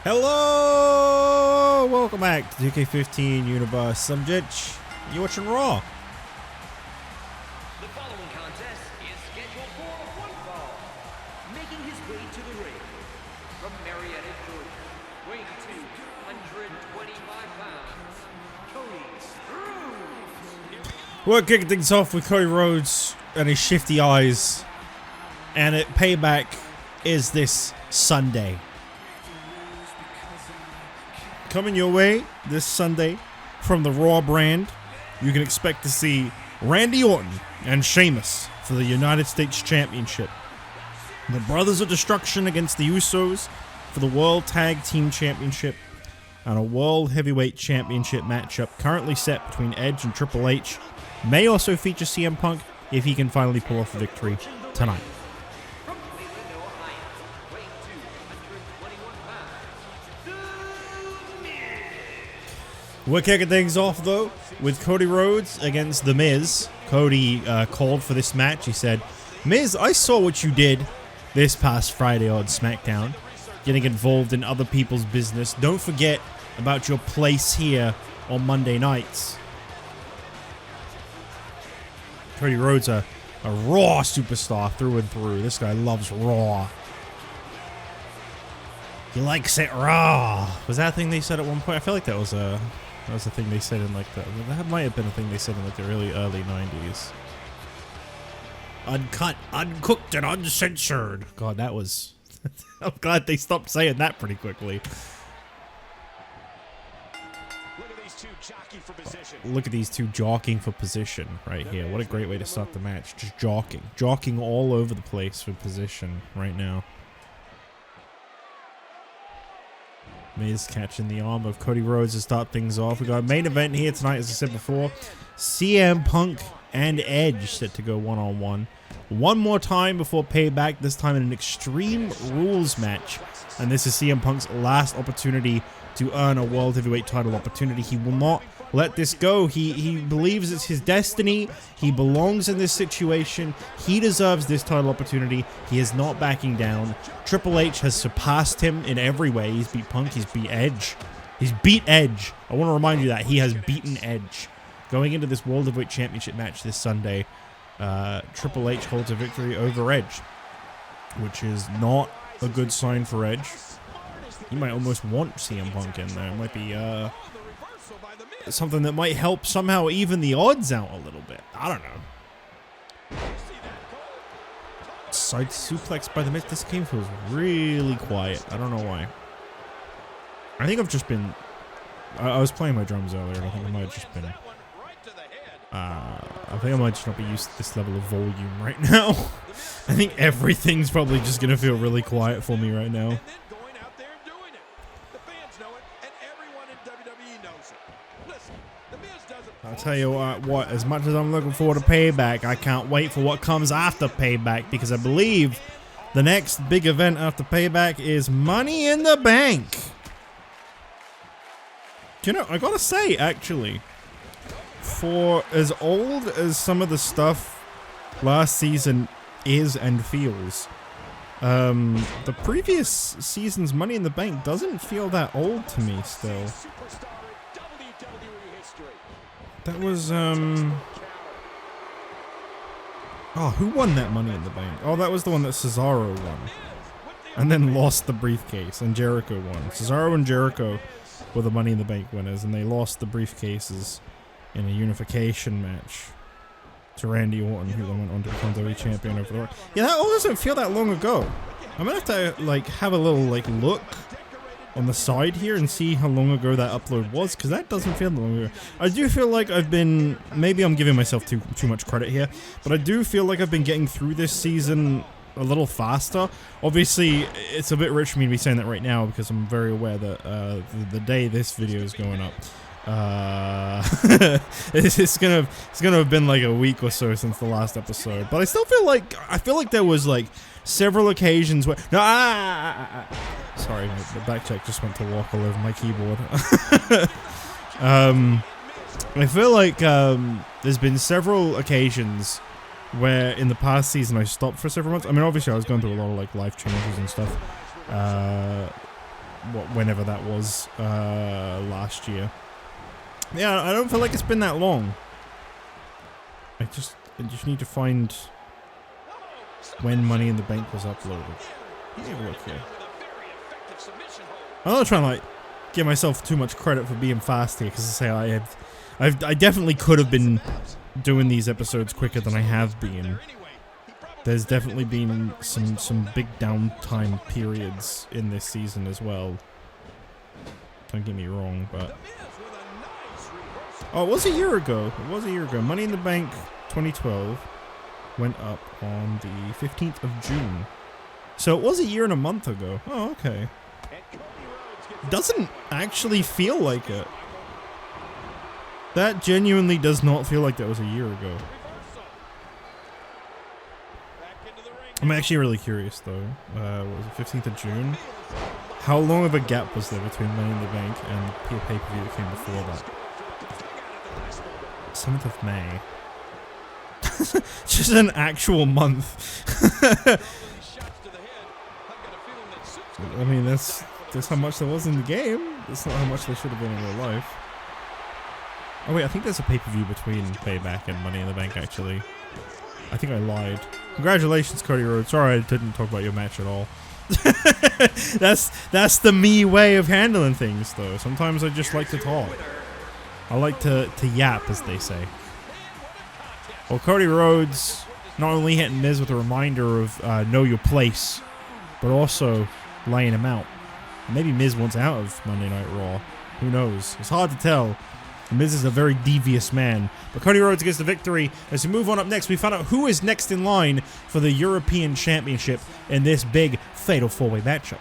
Hello! Welcome back to 2K15 Universe. I'm Jitch. You're watching Raw. The following contest is scheduled for one fall. Making his way to the ring from Marietta, Georgia, weighing 225 pounds, Cody Rhodes. We're kicking things off with Cody Rhodes and his shifty eyes. And Payback is this Sunday. Coming your way this Sunday from the Raw brand, you can expect to see Randy Orton and Sheamus for the United States Championship. The Brothers of Destruction against the Usos for the World Tag Team Championship. And a World Heavyweight Championship matchup currently set between Edge and Triple H. May also feature CM Punk if he can finally pull off a victory tonight. We're kicking things off, though, with Cody Rhodes against The Miz. Cody called for this match. He said, "Miz, I saw what you did this past Friday on SmackDown, getting involved in other people's business. Don't forget about your place here on Monday nights." Cody Rhodes, a Raw superstar through and through. This guy loves Raw. He likes it raw. Was that a thing they said at one point? I feel like that was a thing they said in like that might have been a thing they said in like the really early 90s. Uncut, uncooked, and uncensored. God, that was... I'm glad they stopped saying that pretty quickly. Look at these two jockeying for position. Look at these two jockeying for position right here. What a great way to start the match. Just jockeying. Jockeying all over the place for position right now. Miz catching the arm of Cody Rhodes to start things off. We got a main event here tonight, as I said before. CM Punk and Edge set to go one-on-one. One more time before Payback, this time in an Extreme Rules match. And this is CM Punk's last opportunity to earn a World Heavyweight title opportunity. He will not let this go. He believes it's his destiny. He belongs in this situation. He deserves this title opportunity. He is not backing down. Triple H has surpassed him in every way. He's beat Punk. He's beat Edge. He's beat Edge. I want to remind you that he has beaten Edge. Going into this World Heavyweight Championship match this Sunday, Triple H holds a victory over Edge, which is not a good sign for Edge. You might almost want CM Punk in there. It might be something that might help somehow even the odds out a little bit. I don't know. Side suplex by the Miz. This game feels really quiet. I don't know why. I think I've just been... I was playing my drums earlier, and I think I might have just been... I think I might just not be used to this level of volume right now. I think everything's probably just going to feel really quiet for me right now. I'll tell you what, as much as I'm looking forward to Payback, I can't wait for what comes after Payback, because I believe the next big event after Payback is Money in the Bank. You know, I gotta say, actually, for as old as some of the stuff last season is and feels, the previous season's Money in the Bank doesn't feel that old to me still. That was, oh, who won that Money in the Bank? Oh, that was the one that Cesaro won. And then lost the briefcase, and Jericho won. Cesaro and Jericho were the Money in the Bank winners, and they lost the briefcases in a unification match to Randy Orton, who then went on to become WWE champion over the Rock. Yeah, that all doesn't feel that long ago. I'm gonna have to, like, have a little, like, look on the side here and see how long ago that upload was, because that doesn't feel long ago. I do feel like I've been... Maybe I'm giving myself too much credit here, but I do feel like I've been getting through this season a little faster. Obviously, it's a bit rich for me to be saying that right now, because I'm very aware that the day this video is going up, it's gonna have been like a week or so since the last episode. But I still feel like there was like several occasions where sorry, the back check just went to walk all over my keyboard. I feel like there's been several occasions where in the past season I stopped for several months. I mean, obviously I was going through a lot of like life changes and stuff. whenever that was, last year. Yeah, I don't feel like it's been that long. I just need to find when Money in the Bank was uploaded. Let me have a look here. I'm not trying to like give myself too much credit for being fast here, because I say I definitely could have been doing these episodes quicker than I have been. There's definitely been some big downtime periods in this season as well. Don't get me wrong, but oh, it was a year ago. It was a year ago. Money in the Bank 2012 went up on the 15th of June. So it was a year and a month ago. Oh, okay. Doesn't actually feel like it. That genuinely does not feel like that was a year ago. I'm actually really curious though. What was it, 15th of June? How long of a gap was there between Money in the Bank and the pay-per-view that came before that? 7th of May. Just an actual month. I mean, that's how much there was in the game. That's not how much there should have been in real life. Oh wait, I think there's a pay-per-view between Payback and Money in the Bank, actually. I think I lied. Congratulations, Cody Rhodes. Sorry I didn't talk about your match at all. That's the me way of handling things, though. Sometimes I just like to talk. I like to yap, as they say. Well, Cody Rhodes not only hitting Miz with a reminder of know your place, but also laying him out. Maybe Miz wants out of Monday Night Raw. Who knows? It's hard to tell. Miz is a very devious man. But Cody Rhodes gets the victory. As we move on up next, we find out who is next in line for the European Championship in this big Fatal 4-Way matchup.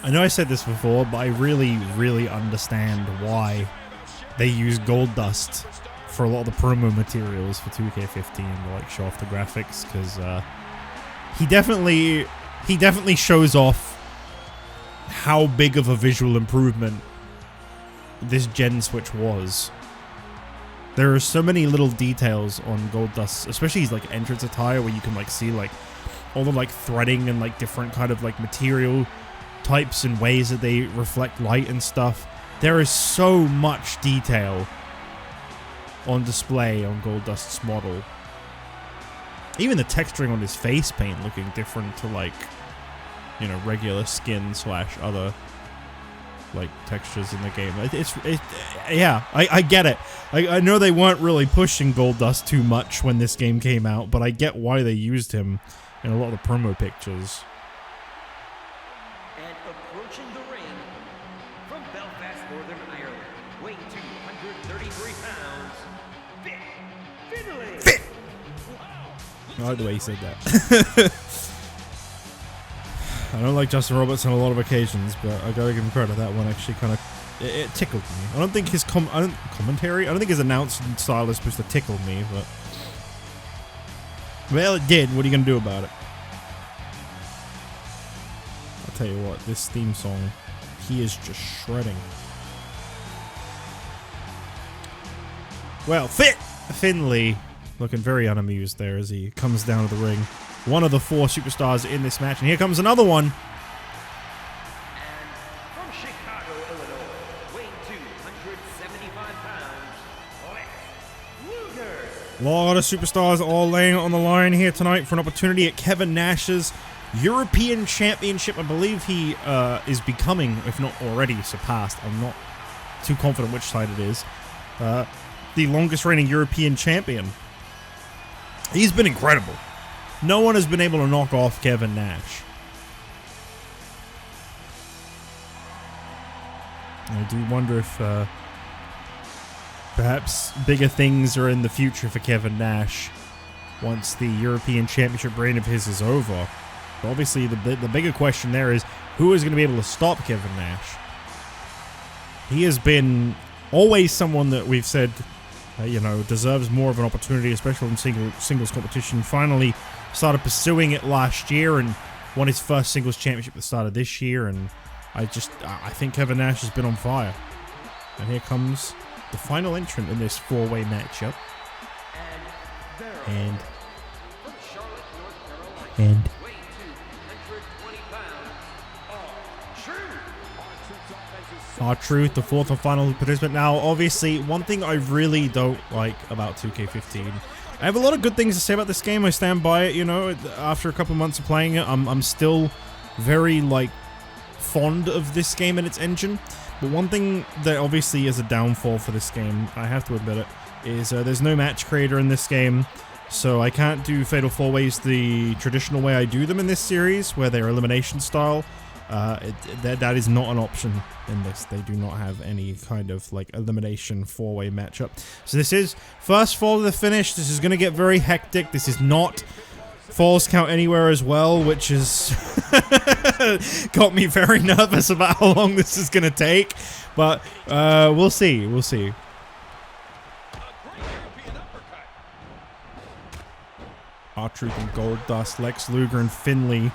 I know I said this before, but I really understand why they use Goldust for a lot of the promo materials for 2K15 to like show off the graphics, because he definitely shows off how big of a visual improvement this gen switch was. There are so many little details on Goldust, especially his like entrance attire, where you can like see like all the like threading and like different kind of like material types and ways that they reflect light and stuff. There is so much detail on display on Goldust's model. Even the texturing on his face paint looking different to like, you know, regular skin / other like textures in the game. Yeah, I get it. I know they weren't really pushing Goldust too much when this game came out, but I get why they used him in a lot of the promo pictures. I like the way he said that. I don't like Justin Roberts on a lot of occasions, but I gotta give him credit. That one actually kind of it tickled me. I don't think his commentary. I don't think his announcing style is supposed to tickle me, but well, it did. What are you gonna do about it? I'll tell you what. This theme song, he is just shredding. Well, Finlay. Looking very unamused there as he comes down to the ring. One of the 4 superstars in this match. And here comes another one. And from Chicago, Illinois, weighing 275 pounds, Luger. A lot of superstars all laying on the line here tonight for an opportunity at Kevin Nash's European Championship. I believe he is becoming, if not already surpassed, I'm not too confident which side it is, the longest reigning European champion. He's been incredible. No one has been able to knock off Kevin Nash. I do wonder if perhaps bigger things are in the future for Kevin Nash once the European Championship reign of his is over. But obviously, the bigger question there is, who is going to be able to stop Kevin Nash? he has been always someone that we've said, you know, deserves more of an opportunity, especially in singles competition. Finally started pursuing it last year and won his first singles championship at the start of this year. And I think Kevin Nash has been on fire. And here comes the final entrant in this 4-way matchup. And R-Truth, the fourth and final participant. Now, obviously, one thing I really don't like about 2K15, I have a lot of good things to say about this game. I stand by it, you know. After a couple of months of playing it, I'm still very, like, fond of this game and its engine. But one thing that obviously is a downfall for this game, I have to admit it, is there's no match creator in this game. So I can't do Fatal 4-Ways the traditional way I do them in this series, where they're elimination style. That is not an option in this. They do not have any kind of like elimination 4-way matchup. So this is first fall to the finish. This is going to get very hectic. This is not falls count anywhere as well, which has got me very nervous about how long this is going to take. But we'll see. We'll see. R-Truth and Goldust, Lex Luger and Finlay.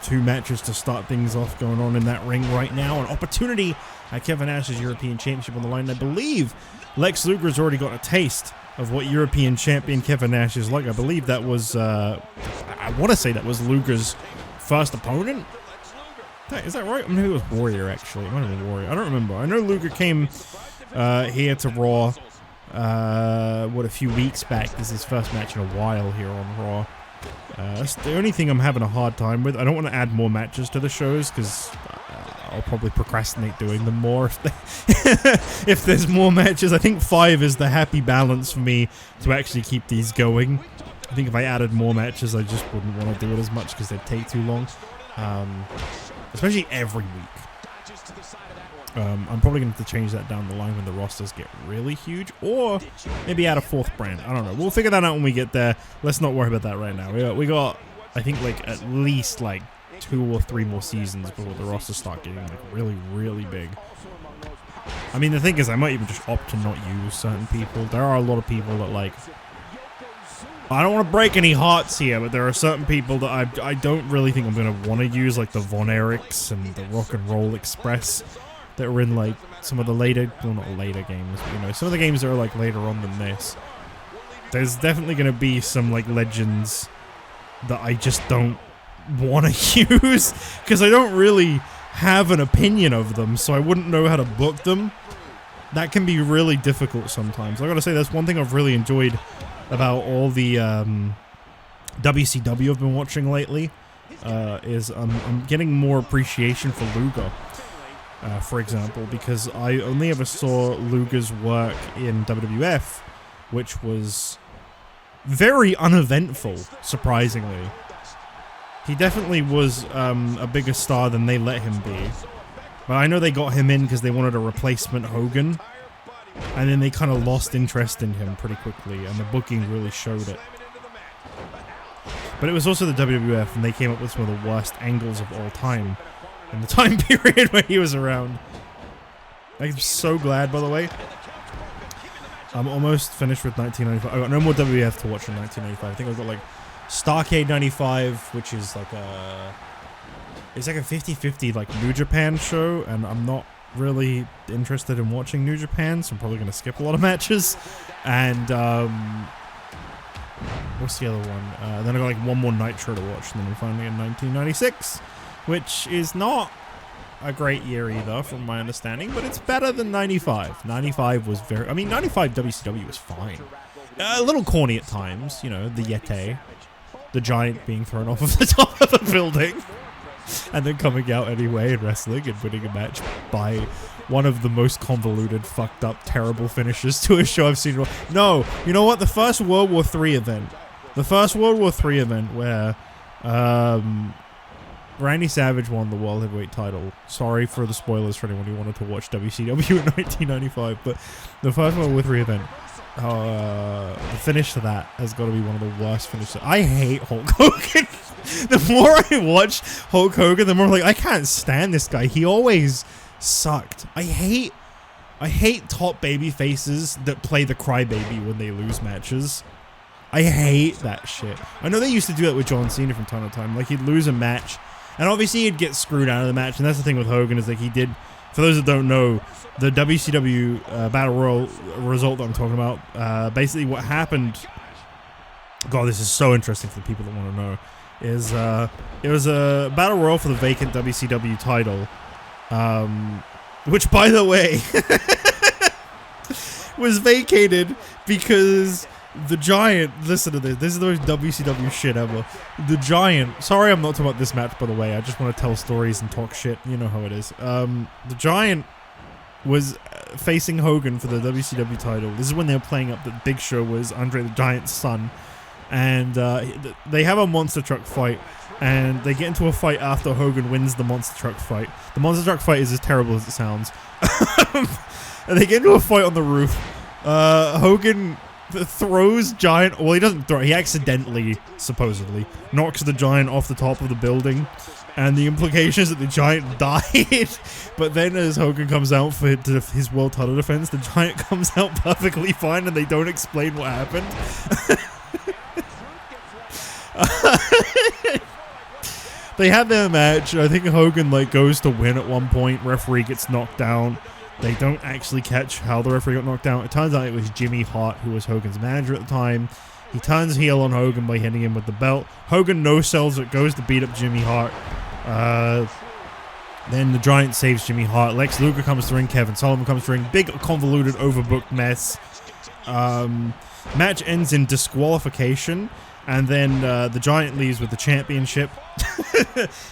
Two matches to start things off going on in that ring right now. An opportunity at Kevin Nash's European Championship on the line. I believe Lex Luger's already got a taste of what European Champion Kevin Nash is like. I believe that was, I want to say that was Luger's first opponent. Is that right? Maybe it was Warrior, actually. It might have been Warrior. I don't remember. I know Luger came here to Raw, a few weeks back. This is his first match in a while here on Raw. That's the only thing I'm having a hard time with. I don't want to add more matches to the shows because I'll probably procrastinate doing them more if there's more matches. I think 5 is the happy balance for me to actually keep these going. I think if I added more matches, I just wouldn't want to do it as much because they'd take too long, especially every week. I'm probably going to have to change that down the line when the rosters get really huge, or maybe add a 4th brand. I don't know. We'll figure that out when we get there. Let's not worry about that right now. We got I think, like, at least, like, 2 or 3 more seasons before the rosters start getting, like, really, really big. I mean, the thing is, I might even just opt to not use certain people. There are a lot of people that, like, I don't want to break any hearts here, but there are certain people that I don't really think I'm going to want to use, like the Von Erichs and the Rock and Roll Express that are in, like, some of the later, well, not later games, but, you know, some of the games that are, like, later on than this. There's definitely going to be some, like, legends that I just don't want to use, because I don't really have an opinion of them, so I wouldn't know how to book them. That can be really difficult sometimes. I gotta say, that's one thing I've really enjoyed about all the WCW I've been watching lately, is I'm getting more appreciation for Luger, for example, because I only ever saw Luger's work in WWF, which was very uneventful, surprisingly. He definitely was a bigger star than they let him be. But I know they got him in because they wanted a replacement Hogan. And then they kind of lost interest in him pretty quickly, and the booking really showed it. But it was also the WWF, and they came up with some of the worst angles of all time in the time period where he was around. I'm so glad, by the way. I'm almost finished with 1995. I got no more WWF to watch in 1995. I think I've got like Starrcade 95, which is like a... It's like a 50-50 like New Japan show, and I'm not really interested in watching New Japan, so I'm probably going to skip a lot of matches. And what's the other one? Then I got like one more Nitro to watch, and then we're finally in 1996, which is not a great year either, from my understanding, but it's better than 95. 95 was very... I mean, 95 WCW was fine. A little corny at times, you know, the Yeti, the giant being thrown off of the top of a building, and then coming out anyway and wrestling and winning a match by one of the most convoluted, fucked up, terrible finishes to a show I've seen. No, you know what? The first World War III event. The first World War III event where Randy Savage won the World Heavyweight title. Sorry for the spoilers for anyone who wanted to watch WCW in 1995, but the first World War III event, the finish to that has got to be one of the worst finishes. I hate Hulk Hogan. The more I watch Hulk Hogan, the more I'm like, I can't stand this guy. He always sucked. I hate I hate top baby faces that play the crybaby when they lose matches. I hate that shit. I know they used to do that with John Cena from time to time. Like, he'd lose a match, and obviously he'd get screwed out of the match, and that's the thing with Hogan, is like he did, for those that don't know, the WCW Battle Royal result that I'm talking about, basically what happened, God, this is so interesting for the people that want to know, is it was a Battle Royal for the vacant WCW title, which, by the way, was vacated because the Giant, listen to this is the most WCW shit ever. The Giant, sorry I'm not talking about this match, by the way, I just want to tell stories and talk shit, you know how it is. The Giant was facing Hogan for the WCW title. This is when they were playing up that Big Show was Andre the Giant's son. And they have a monster truck fight, and they get into a fight after Hogan wins the monster truck fight. The monster truck fight is as terrible as it sounds. And they get into a fight on the roof. Hogan throws Giant, well, he doesn't throw, he accidentally, supposedly, knocks the Giant off the top of the building. And the implication is that the Giant died. But then as Hogan comes out for his world title defense, the Giant comes out perfectly fine, and they don't explain what happened. They had their match. I think Hogan goes to win at one point. Referee gets knocked down. They don't actually catch how the referee got knocked down. It turns out it was Jimmy Hart, who was Hogan's manager at the time. He turns heel on Hogan by hitting him with the belt. Hogan no-sells it, goes to beat up Jimmy Hart. Then the Giant saves Jimmy Hart. Lex Luger comes to ring. Kevin Sullivan comes to ring. Big, convoluted, overbooked mess. Match ends in disqualification. And then the Giant leaves with the championship.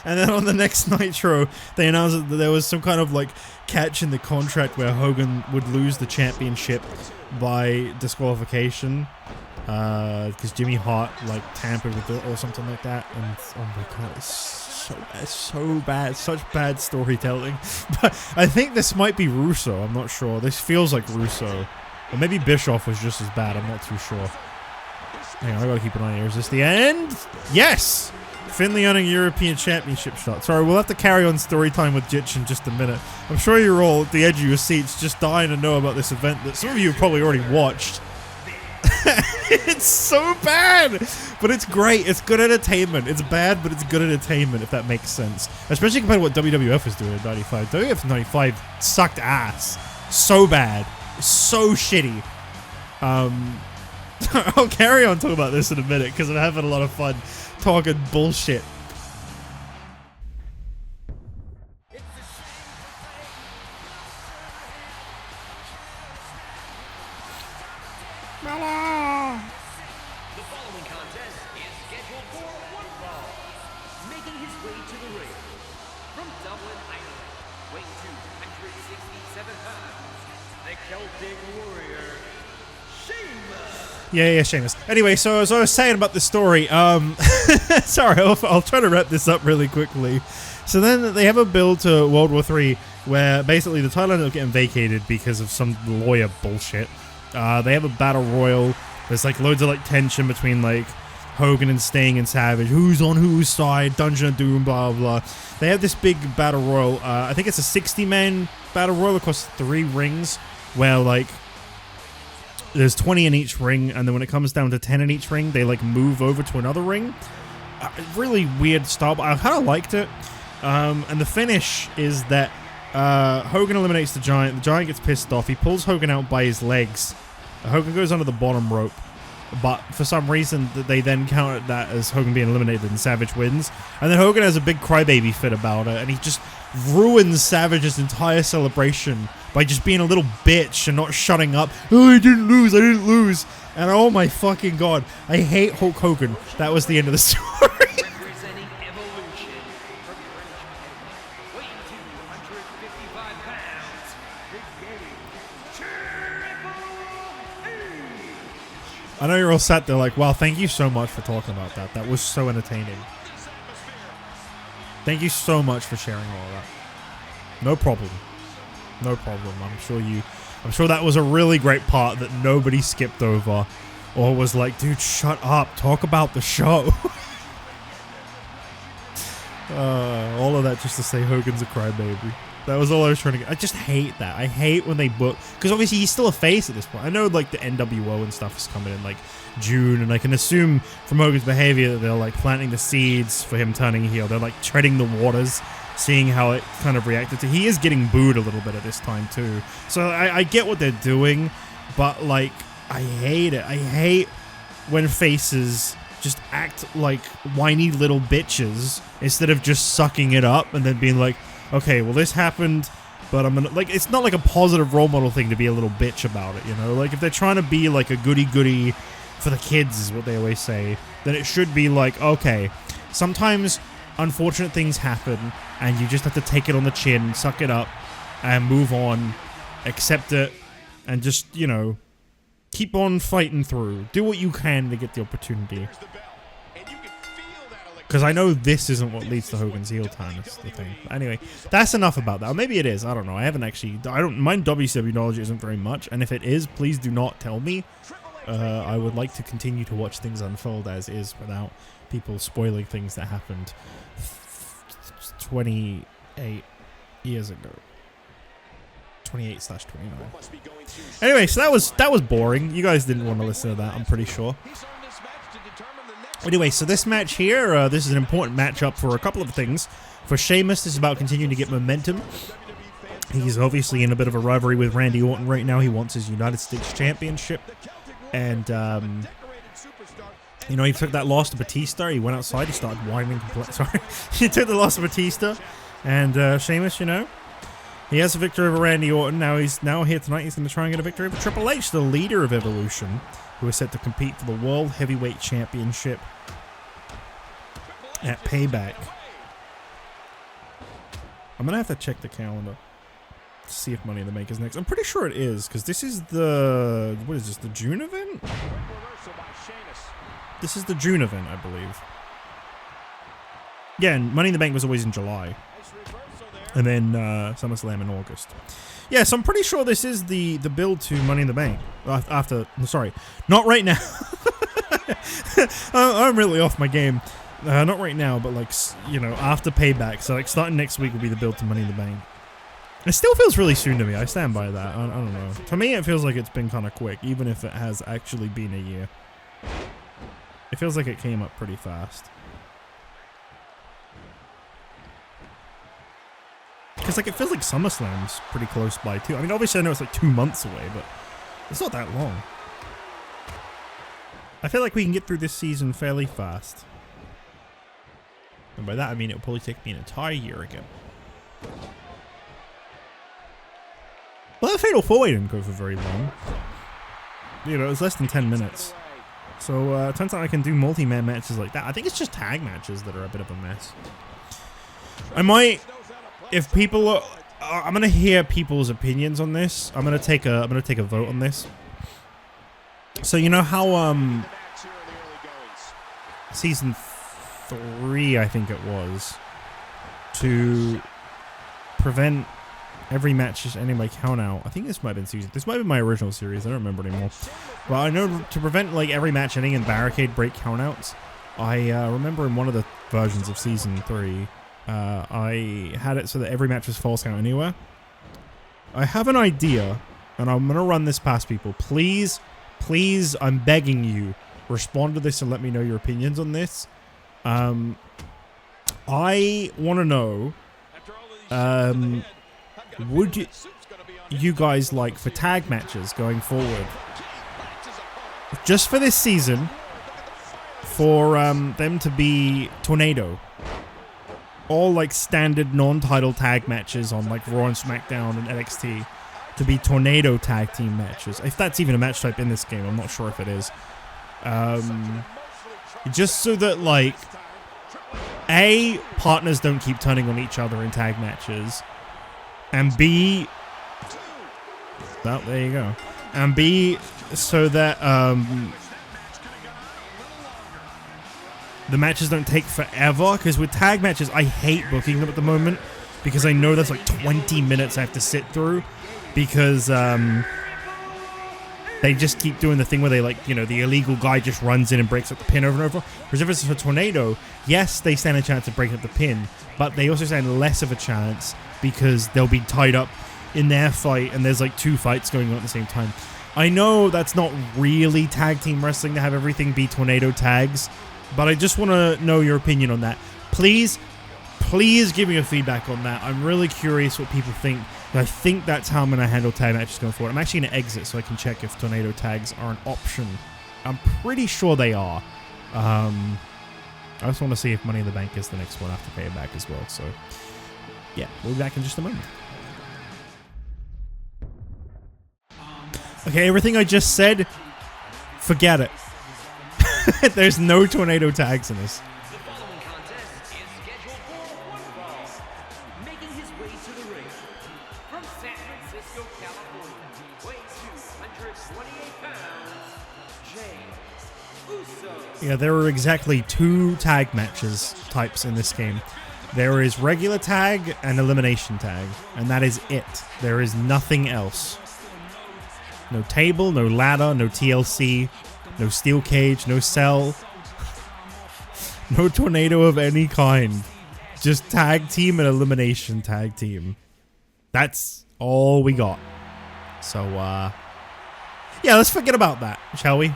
And then on the next Nitro, they announced that there was some kind of catch in the contract where Hogan would lose the championship by disqualification. Because Jimmy Hart tampered with it or something like that. And oh my god, it's so bad. Such bad storytelling. But I think this might be Russo. I'm not sure. This feels like Russo. Or maybe Bischoff was just as bad. I'm not too sure. Hang on, I gotta keep an eye here. Is this the end? Yes! Finlay earning European Championship shot. Sorry, we'll have to carry on story time with Jitch in just a minute. I'm sure you're all at the edge of your seats just dying to know about this event that some of you have probably already watched. It's so bad! But it's great. It's good entertainment. It's bad, but it's good entertainment, if that makes sense. Especially compared to what WWF was doing in 95. WWF 95 sucked ass. So bad. So shitty. I'll carry on talking about this in a minute because I'm having a lot of fun talking bullshit. The following contest is scheduled for one fall. Making his way to the ring from Dublin, Ireland, weighing 267 pounds, the Celtic Warrior, Sheamus. Yeah, Sheamus. Anyway, so as I was saying about the story, sorry, I'll try to wrap this up really quickly. So then they have a build to World War III where basically the title ended up getting vacated because of some lawyer bullshit. They have a battle royal. There's loads of tension between Hogan and Sting and Savage. Who's on whose side? Dungeon of Doom, blah, blah. They have this big battle royal. I think it's a 60-man battle royal across 3 rings where there's 20 in each ring, and then when it comes down to 10 in each ring, they move over to another ring. Really weird style, but I kind of liked it. And the finish is that Hogan eliminates the Giant. The Giant gets pissed off. He pulls Hogan out by his legs. Hogan goes under the bottom rope, but for some reason they then counted that as Hogan being eliminated, and Savage wins. And then Hogan has a big crybaby fit about it, and he just ruins Savage's entire celebration by just being a little bitch and not shutting up. Oh, I didn't lose. And oh my fucking god, I hate Hulk Hogan. That was the end of the story. Representing Evolution from British Columbia, weighing 255 pounds, the Triple H. I know you're all sat there wow, thank you so much for talking about that. That was so entertaining. Thank you so much for sharing all of that. No problem. No problem. I'm sure that was a really great part that nobody skipped over or was dude, shut up. Talk about the show. All of that just to say Hogan's a crybaby. That was all I was trying to get. I just hate that. I hate when they book, because obviously he's still a face at this point. I know like the NWO and stuff is coming in like June, and I can assume from Hogan's behavior that they're like planting the seeds for him turning heel. They're like treading the waters, seeing how it kind of reacted to. He is getting booed a little bit at this time too. So I get what they're doing, but like I hate it. I hate when faces just act like whiny little bitches instead of just sucking it up and then being like, okay, well this happened, but I'm gonna, like, it's not like a positive role model thing to be a little bitch about it, you know? Like if they're trying to be like a goody-goody for the kids is what they always say, then it should be like, okay, sometimes unfortunate things happen and you just have to take it on the chin, suck it up and move on, accept it, and just, you know, keep on fighting through. Do what you can to get the opportunity. Because I know this isn't what leads to Hogan's heel turn, is the thing. But anyway, that's enough about that. Or maybe it is. I don't know. I haven't actually... my WCW knowledge isn't very much. And if it is, please do not tell me. I would like to continue to watch things unfold as is without people spoiling things that happened 28 years ago. 28/29. Anyway, so that was boring. You guys didn't want to listen to that, I'm pretty sure. Anyway, so this match here, this is an important matchup for a couple of things. For Sheamus, this is about continuing to get momentum. He's obviously in a bit of a rivalry with Randy Orton right now. He wants his United States Championship. And, you know, he took that loss to Batista. He went outside. He started whining. Sorry. He took the loss to Batista. And Sheamus, you know, he has a victory over Randy Orton. Now he's here tonight. He's going to try and get a victory over Triple H, the leader of Evolution, who is set to compete for the World Heavyweight Championship at Payback. I'm going to have to check the calendar to see if Money in the Bank is next. I'm pretty sure it is, because this is the... What is this, the June event? This is the June event, I believe. Yeah, and Money in the Bank was always in July. And then SummerSlam in August. Yeah, so I'm pretty sure this is the build to Money in the Bank. After, sorry, not right now. I'm really off my game. Not right now, but like, you know, after Payback. So like starting next week will be the build to Money in the Bank. It still feels really soon to me. I stand by that. I don't know. To me, it feels like it's been kind of quick, even if it has actually been a year. It feels like it came up pretty fast. Because, like, it feels like SummerSlam's pretty close by, too. I mean, obviously, I know it's, like, 2 months away, but it's not that long. I feel like we can get through this season fairly fast. And by that, I mean it'll probably take me an entire year again. Well, the Fatal 4-Way didn't go for very long. You know, it was less than 10 minutes. So, it turns out I can do multi-man matches like that. I think it's just tag matches that are a bit of a mess. I might... If people are, I'm gonna hear people's opinions on this. I'm gonna take a vote on this. So you know how season 3, I think it was, to prevent every match just ending by count out. I think this might have been this might have been my original series. I don't remember anymore. But I know to prevent like every match ending in barricade break countouts. I remember in one of the versions of season 3. I had it so that every match was false count anywhere. I have an idea, and I'm going to run this past people. Please, please, I'm begging you, respond to this and let me know your opinions on this. I want to know, would you guys like for tag matches going forward, just for this season, for them to be Tornado? All like standard non-title tag matches on like Raw and SmackDown and NXT to be Tornado tag team matches. If that's even a match type in this game, I'm not sure if it is. Just so that like A, partners don't keep turning on each other in tag matches, and B, well, there you go, and B, so that the matches don't take forever, because with tag matches, I hate booking them at the moment, because I know that's like 20 minutes I have to sit through, because they just keep doing the thing where they, like, you know, the illegal guy just runs in and breaks up the pin over and over. Whereas if it's a tornado, yes, they stand a chance of breaking up the pin, but they also stand less of a chance because they'll be tied up in their fight, and there's like 2 fights going on at the same time. I know that's not really tag team wrestling to have everything be tornado tags, but I just want to know your opinion on that. Please give me your feedback on that. I'm really curious what people think. I think that's how I'm going to handle tag matches going forward. I'm actually going to exit so I can check if tornado tags are an option. I'm pretty sure they are. I just want to see if Money in the Bank is the next one after Payback as well. So, yeah, we'll be back in just a moment. Okay, everything I just said, forget it. There's no tornado tags in this. The following contest is scheduled for one fall. Making his way to the ring from San Francisco, California, weighing 228 pounds, Jey Uso. Yeah, there are exactly 2 tag matches types in this game. There is regular tag and elimination tag, and that is it. There is nothing else. No table, no ladder, no TLC, no steel cage, no cell, no tornado of any kind. Just tag team and elimination tag team. That's all we got. So, yeah, let's forget about that, shall we?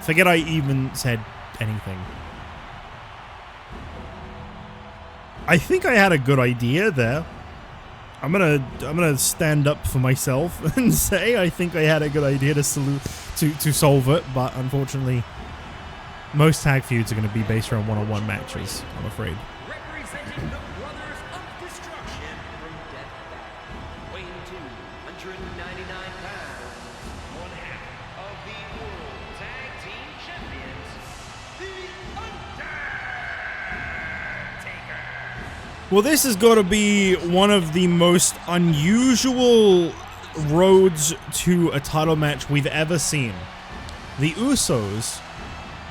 Forget I even said anything. I think I had a good idea there. I'm gonna stand up for myself and say I think I had a good idea to solve it, but unfortunately, most tag feuds are going to be based around one-on-one matches, I'm afraid. Representing the Brothers of Destruction from Death Valley, weighing 299 pounds, one half of the World Tag Team Champions, The Undertaker. Well, this has got to be one of the most unusual roads to a title match we've ever seen. The Usos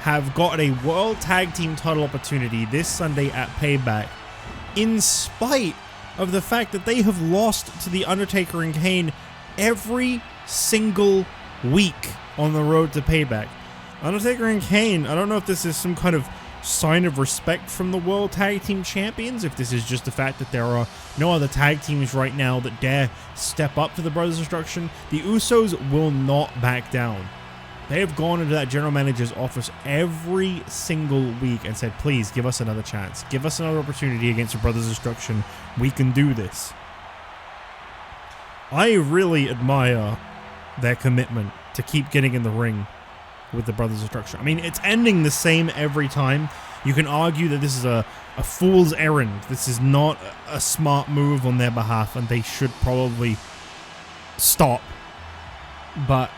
have got a World Tag Team title opportunity this Sunday at Payback, in spite of the fact that they have lost to The Undertaker and Kane every single week on the road to Payback. Undertaker and Kane, I don't know if this is some kind of sign of respect from the World Tag Team Champions, if this is just the fact that there are no other tag teams right now that dare step up to the Brothers of Destruction. The Usos will not back down. They have gone into that general manager's office every single week and said, please give us another chance. Give us another opportunity against the Brothers of Destruction. We can do this. I really admire their commitment to keep getting in the ring with the Brothers of Destruction. I mean, it's ending the same every time. You can argue that this is a fool's errand. This is not a smart move on their behalf, and they should probably stop. But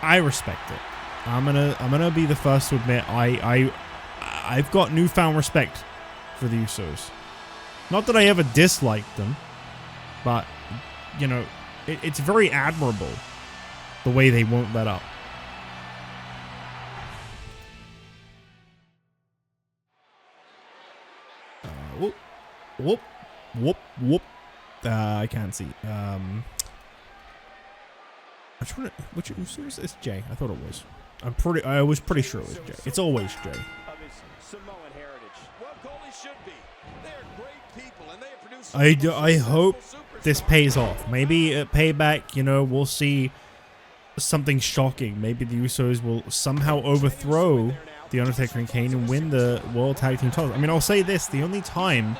I respect it. I'm gonna be the first to admit I've got newfound respect for the Usos. Not that I ever disliked them, but you know, it's very admirable the way they won't let up. Whoop. I can't see. Which Uso is this? Jey. I thought it was. I was pretty sure it was Jey. It's always Jey. I hope this pays off. Maybe at Payback, you know, we'll see something shocking. Maybe the Usos will somehow overthrow The Undertaker and Kane and win the World Tag Team titles. I mean, I'll say this. The only time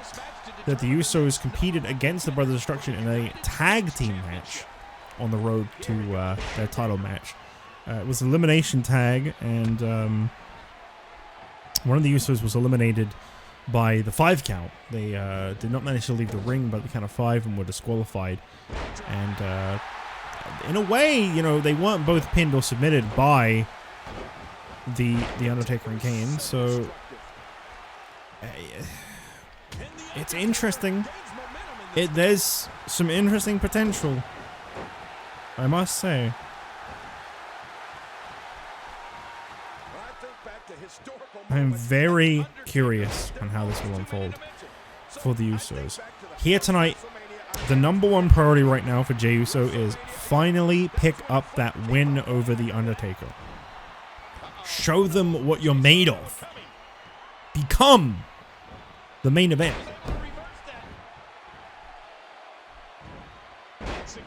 that the Usos competed against the Brothers of Destruction in a tag team match on the road to their title match, it was an elimination tag, and one of the Usos was eliminated by the 5 count. They did not manage to leave the ring by the count of 5 and were disqualified. And in a way, you know, they weren't both pinned or submitted by the Undertaker and Kane. So it's interesting. There's some interesting potential, I must say. I'm very curious on how this will unfold for the Usos. Here tonight the #1 priority right now for Jey Uso is finally pick up that win over The Undertaker. Show them what you're made of. Become the main event.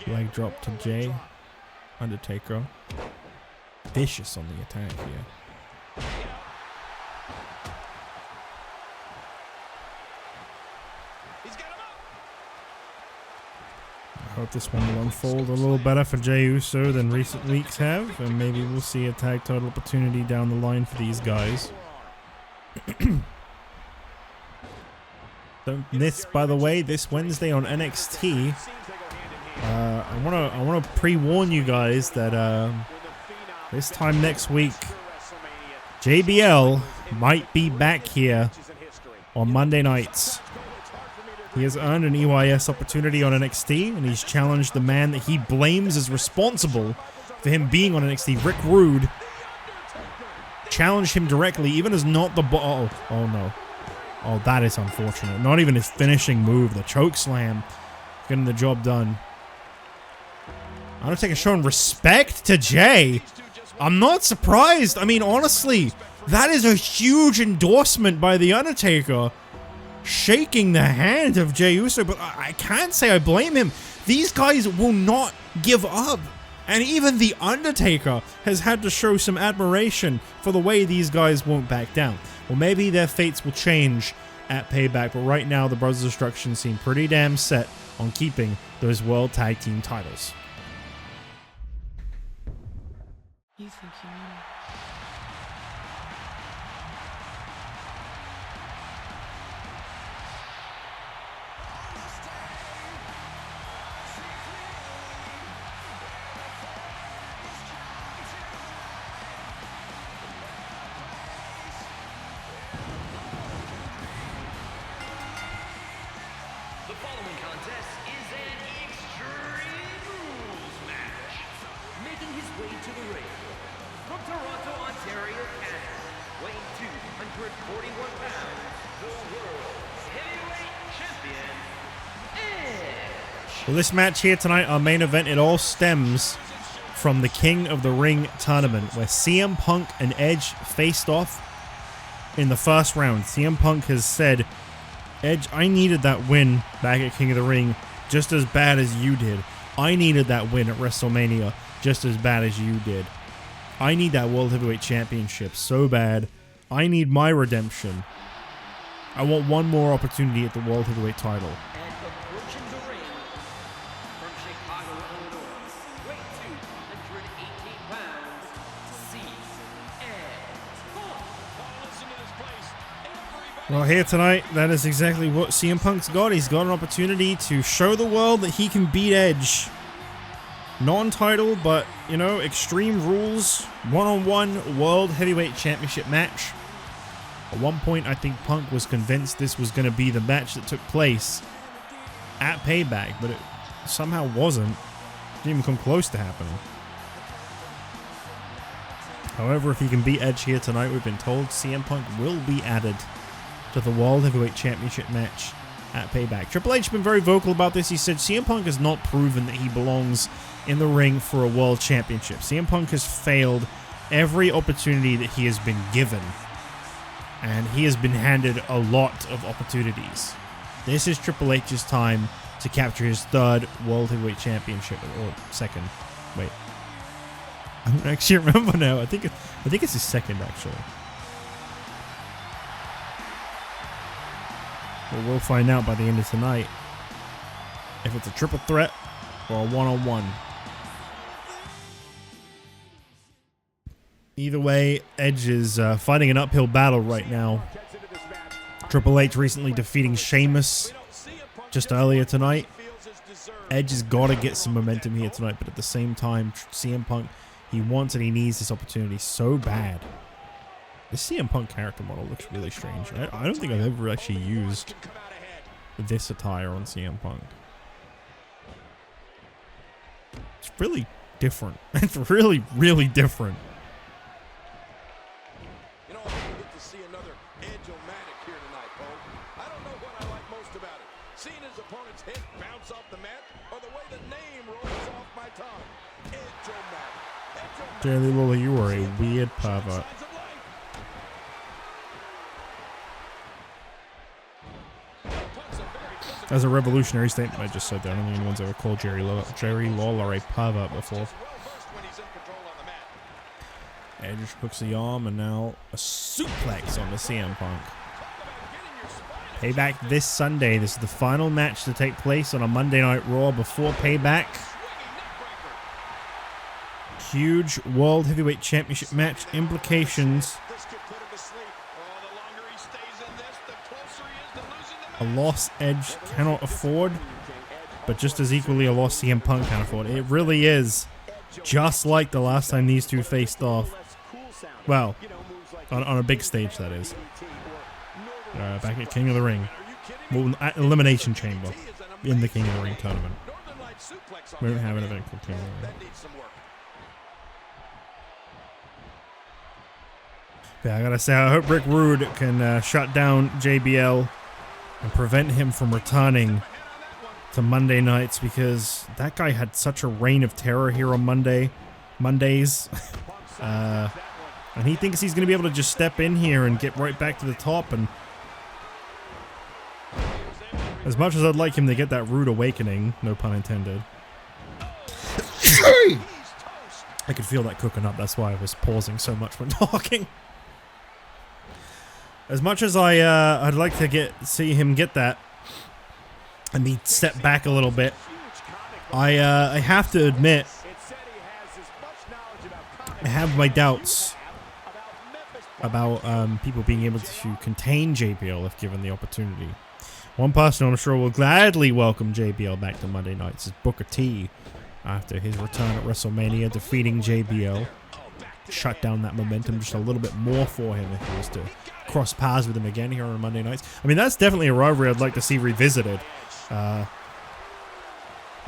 Leg drop to Jey. Undertaker. Vicious on the attack here. I hope this one will unfold a little better for Jey Uso than recent weeks have, and maybe we'll see a tag title opportunity down the line for these guys. Don't miss, by the way, this Wednesday on NXT. I wanna pre-warn you guys that this time next week, JBL might be back here on Monday nights. He has earned an EYS opportunity on NXT, and he's challenged the man that he blames as responsible for him being on NXT, Rick Rude. Challenged him directly, even as not the oh no. Oh, that is unfortunate. Not even his finishing move, the choke slam, getting the job done. Undertaker showing respect to Jey. I'm not surprised. I mean, honestly, that is a huge endorsement by The Undertaker. Shaking the hand of Jey Uso, but I can't say I blame him. These guys will not give up. And even The Undertaker has had to show some admiration for the way these guys won't back down. Well, maybe their fates will change at Payback, but right now the Brothers of Destruction seem pretty damn set on keeping those World Tag Team titles. You think you know? The following contest is an Extreme Rules match. Making his way to the ring from Toronto, Ontario, Canada, weighing 241 pounds, the World Heavyweight Champion, Edge. Well, this match here tonight, our main event, it all stems from the King of the Ring tournament, where CM Punk and Edge faced off in the first round. CM Punk has said, Edge, I needed that win back at King of the Ring just as bad as you did. I needed that win at WrestleMania just as bad as you did. I need that World Heavyweight Championship so bad. I need my redemption. I want one more opportunity at the World Heavyweight title. And approaching the ring from Chicago, Illinois, weighing 218 pounds, Well, here tonight, that is exactly what CM Punk's got. He's got an opportunity to show the world that he can beat Edge. Non-title, but, you know, Extreme Rules, one-on-one World Heavyweight Championship match. At one point, I think Punk was convinced this was going to be the match that took place at Payback, but it somehow wasn't. Didn't even come close to happening. However, if he can beat Edge here tonight, we've been told CM Punk will be added to the World Heavyweight Championship match at Payback. Triple H has been very vocal about this. He said CM Punk has not proven that he belongs in the ring for a World Championship. CM Punk has failed every opportunity that he has been given, and he has been handed a lot of opportunities. This is Triple H's time to capture his third World Heavyweight Championship, or second. Wait, I don't actually remember now. I think it's his second, actually. Well, we'll find out by the end of tonight if it's a triple threat or a one-on-one. Either way, Edge is fighting an uphill battle right now. Triple H recently defeating Sheamus just earlier tonight. Edge has got to get some momentum here tonight, but at the same time, CM Punk, he wants and he needs this opportunity so bad. This CM Punk character model looks really strange. I don't think I've ever actually used this attire on CM Punk. It's really different. It's really, really different. You know, I think we get to see another Edge-o-matic here tonight, Cole. I don't know what I like most about it. Seeing his opponent's head bounce off the mat Jerry Lawler, you are a weird pervert. As a revolutionary statement, I just said that. I don't think anyone's ever called Jerry Lawler a pervert before. Edge hooks the arm, and now a suplex on the CM Punk. Payback this Sunday. This is the final match to take place on a Monday Night Raw before Payback. Huge World Heavyweight Championship match implications. A loss Edge cannot afford, but just as equally a loss CM Punk can afford. It really is just like the last time these two faced off. Well, on a big stage, that is. Back at King of the Ring. Well, at Elimination Chamber in the King of the Ring tournament. We don't have an event called King of the Ring. Yeah, I gotta say, I hope Rick Rude can shut down JBL and prevent him from returning to Monday nights, because that guy had such a reign of terror here on Mondays. And he thinks he's going to be able to just step in here and get right back to the top. And as much as I'd like him to get that rude awakening, no pun intended, I could feel that cooking up. That's why I was pausing so much when talking. As much as I'd like to see him get that and be step back a little bit, I have to admit I have my doubts about people being able to contain JBL if given the opportunity. One person I'm sure will gladly welcome JBL back to Monday nights is Booker T, after his return at WrestleMania, defeating JBL. Shut down that momentum just a little bit more for him if he was to cross paths with him again here on Monday nights. I mean, that's definitely a rivalry I'd like to see revisited.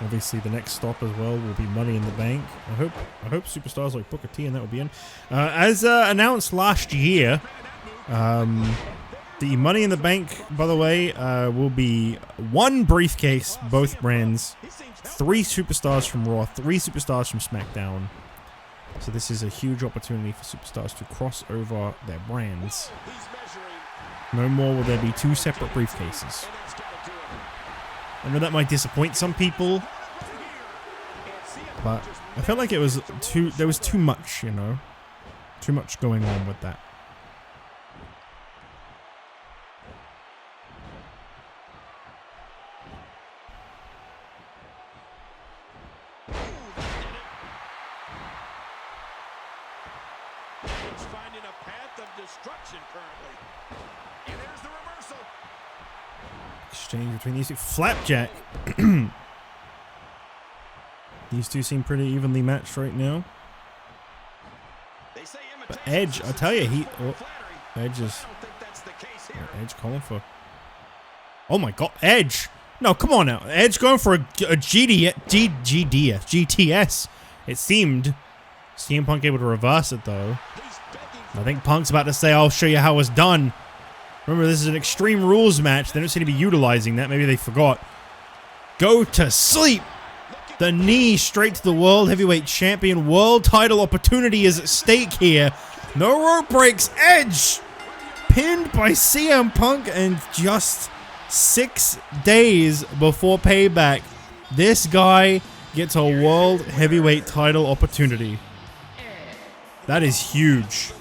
Obviously, the next stop as well will be Money in the Bank. I hope superstars like Booker T and that will be in. As announced last year, the Money in the Bank, by the way, will be one briefcase, both brands, 3 superstars from Raw, 3 superstars from SmackDown. So this is a huge opportunity for superstars to cross over their brands. No more will there be 2 separate briefcases. I know that might disappoint some people, but I felt like there was too much, you know, too much going on with that. It's finding a path of destruction currently. And there's the reversal. Exchange between these two. Flapjack. These two seem pretty evenly matched right now. But Edge, I'll tell you, Edge is... Edge calling for... Oh my god, Edge! No, come on now. Edge going for a GTS. It seemed. CM Punk able to reverse it, though. I think Punk's about to say, I'll show you how it's done. Remember, this is an Extreme Rules match. They don't seem to be utilizing that. Maybe they forgot. Go to sleep. The knee straight to the World Heavyweight Champion. World title opportunity is at stake here. No rope breaks. Edge pinned by CM Punk, and just 6 days before Payback, this guy gets a World Heavyweight title opportunity. That is huge.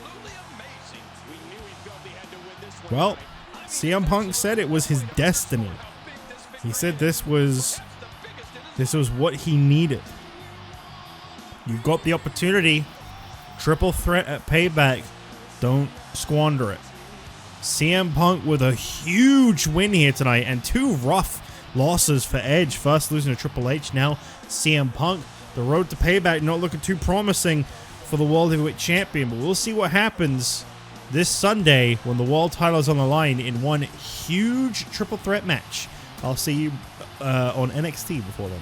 Well, CM Punk said it was his destiny. He said this was what he needed. You've got the opportunity. Triple threat at Payback. Don't squander it. CM Punk with a huge win here tonight, and 2 rough losses for Edge. First losing to Triple H, now CM Punk. The road to Payback not looking too promising for the World Heavyweight Champion, but we'll see what happens this Sunday when the world title is on the line in one huge triple threat match. I'll see you on NXT before then.